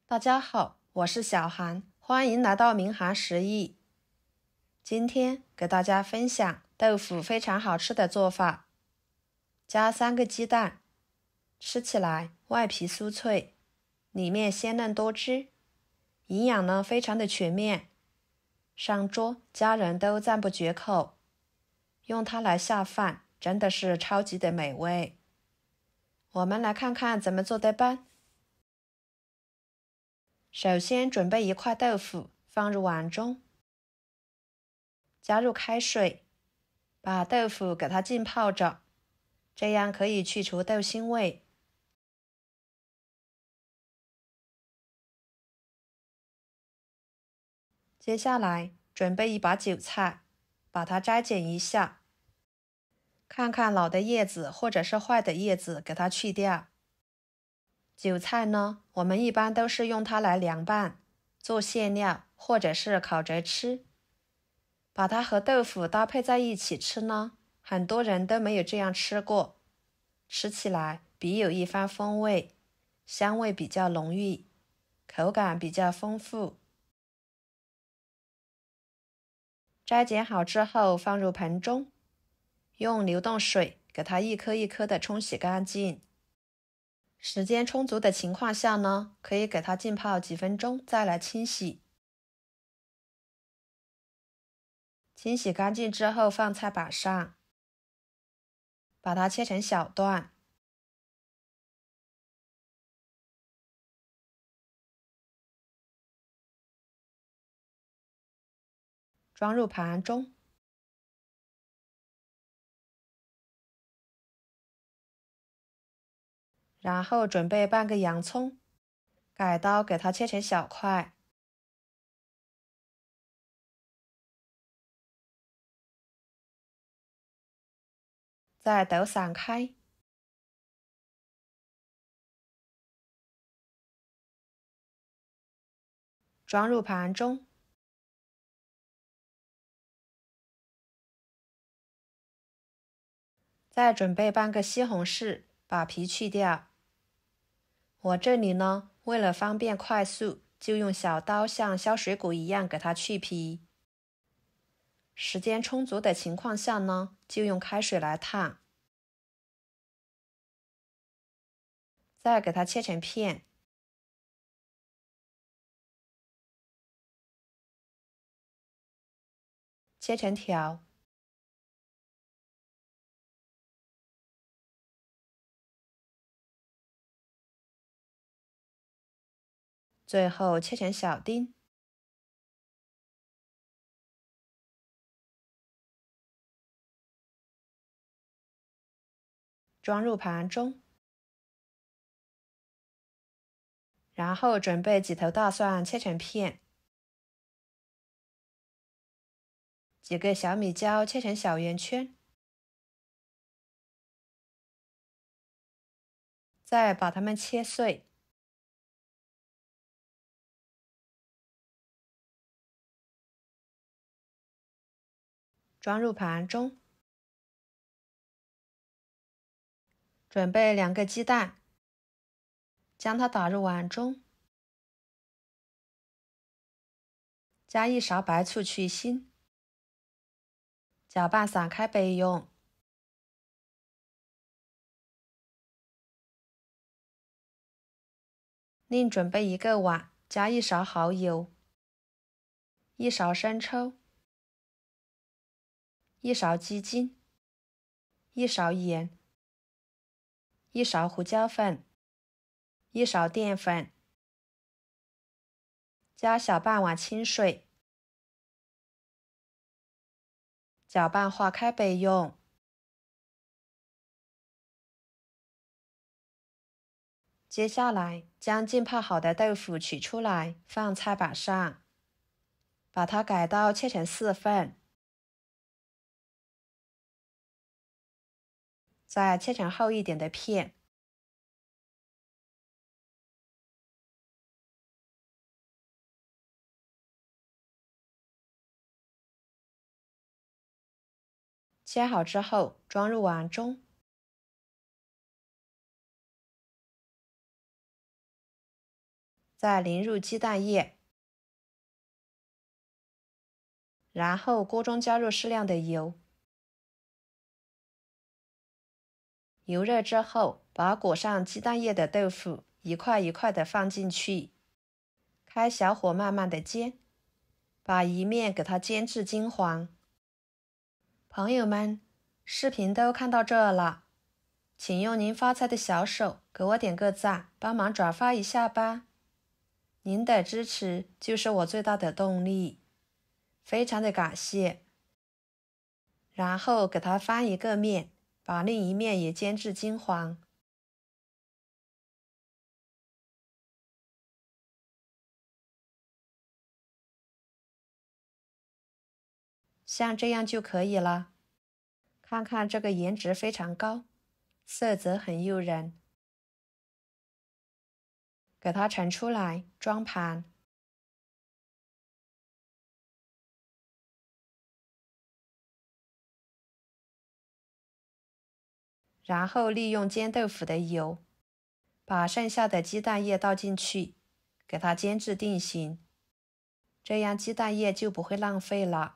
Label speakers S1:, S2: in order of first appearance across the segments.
S1: 大家好，我是小韩，欢迎来到明涵食艺。今天给大家分享豆腐非常好吃的做法，加3个鸡蛋，吃起来外皮酥脆，里面鲜嫩多汁，营养呢非常的全面，上桌家人都赞不绝口，用它来下饭真的是超级的美味。我们来看看怎么做的吧。首先准备1块豆腐，放入碗中，加入开水，把豆腐给它浸泡着，这样可以去除豆腥味。接下来准备1把韭菜，把它摘剪一下，看看老的叶子或者是坏的叶子给它去掉。韭菜呢，我们一般都是用它来凉拌，做馅料或者是烤着吃。把它和豆腐搭配在一起吃呢，很多人都没有这样吃过，吃起来别有一番风味，香味比较浓郁，口感比较丰富。摘剪好之后放入盆中，用流动水给它一颗一颗的冲洗干净。时间充足的情况下呢，可以给它浸泡几分钟再来清洗。清洗干净之后放菜板上，把它切成小段，装入盘中。然后准备半个洋葱，改刀给它切成小块，再抖散开，装入盘中。再准备半个西红柿，把皮去掉。我这里呢，为了方便快速，就用小刀像削水果一样给它去皮。时间充足的情况下呢，就用开水来烫。再给它切成片，切成条，最后切成小丁。装入盘中，然后准备几头大蒜切成片，几个小米椒切成小圆圈，再把它们切碎，装入盘中。准备2个鸡蛋，将它打入碗中，加1勺白醋去腥，搅拌散开备用。另准备1个碗，加1勺蚝油，1勺生抽，1勺鸡精，1勺盐，1勺胡椒粉，1勺淀粉，加小半碗清水，搅拌化开备用。接下来将浸泡好的豆腐取出来，放菜板上，把它改刀切成4份，再切成厚一点的片。切好之后装入碗中，再淋入鸡蛋液，然后锅中加入适量的油。油热之后，把裹上鸡蛋液的豆腐一块一块的放进去，开小火慢慢的煎，把一面给它煎至金黄。朋友们，视频都看到这了，请用您发财的小手给我点个赞，帮忙转发一下吧。您的支持就是我最大的动力，非常的感谢。然后给它翻一个面，把另一面也煎至金黄。像这样就可以了。看看这个颜值非常高，色泽很诱人。给它盛出来，装盘。然后利用煎豆腐的油，把剩下的鸡蛋液倒进去，给它煎至定型，这样鸡蛋液就不会浪费了。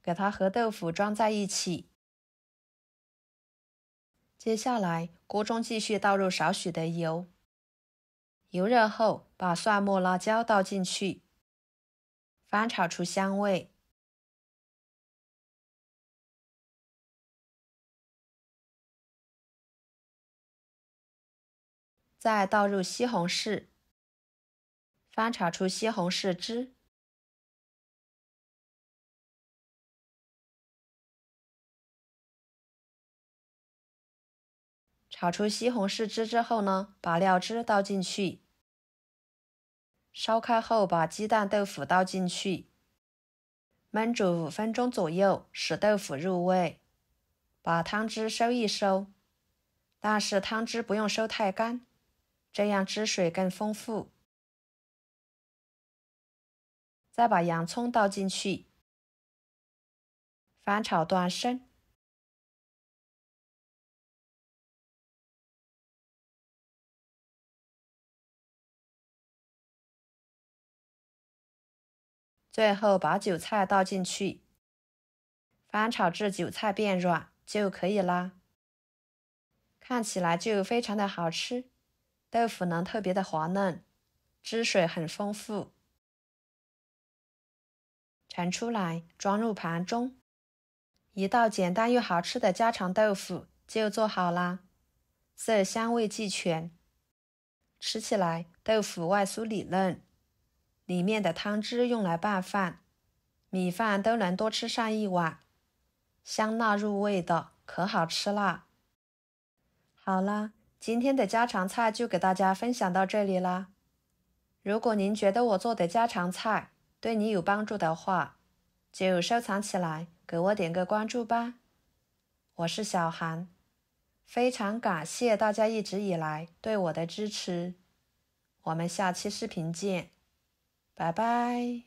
S1: 给它和豆腐装在一起。接下来，锅中继续倒入少许的油，油热后，把蒜末、辣椒倒进去，翻炒出香味。再倒入西红柿，翻炒出西红柿汁。炒出西红柿汁之后呢，把料汁倒进去，烧开后把鸡蛋豆腐倒进去，焖煮5分钟左右，使豆腐入味。把汤汁收一收，但是汤汁不用收太干，这样汁水更丰富。再把洋葱倒进去，翻炒断生。最后把韭菜倒进去，翻炒至韭菜变软就可以啦。看起来就非常的好吃，豆腐呢特别的滑嫩，汁水很丰富。盛出来，装入盘中，一道简单又好吃的家常豆腐就做好啦，色香味俱全。吃起来豆腐外酥里嫩，里面的汤汁用来拌饭，米饭都能多吃上一碗，香辣入味的，可好吃啦。好啦，今天的家常菜就给大家分享到这里啦。如果您觉得我做的家常菜对你有帮助的话，就收藏起来，给我点个关注吧。我是小韩，非常感谢大家一直以来对我的支持。我们下期视频见，拜拜。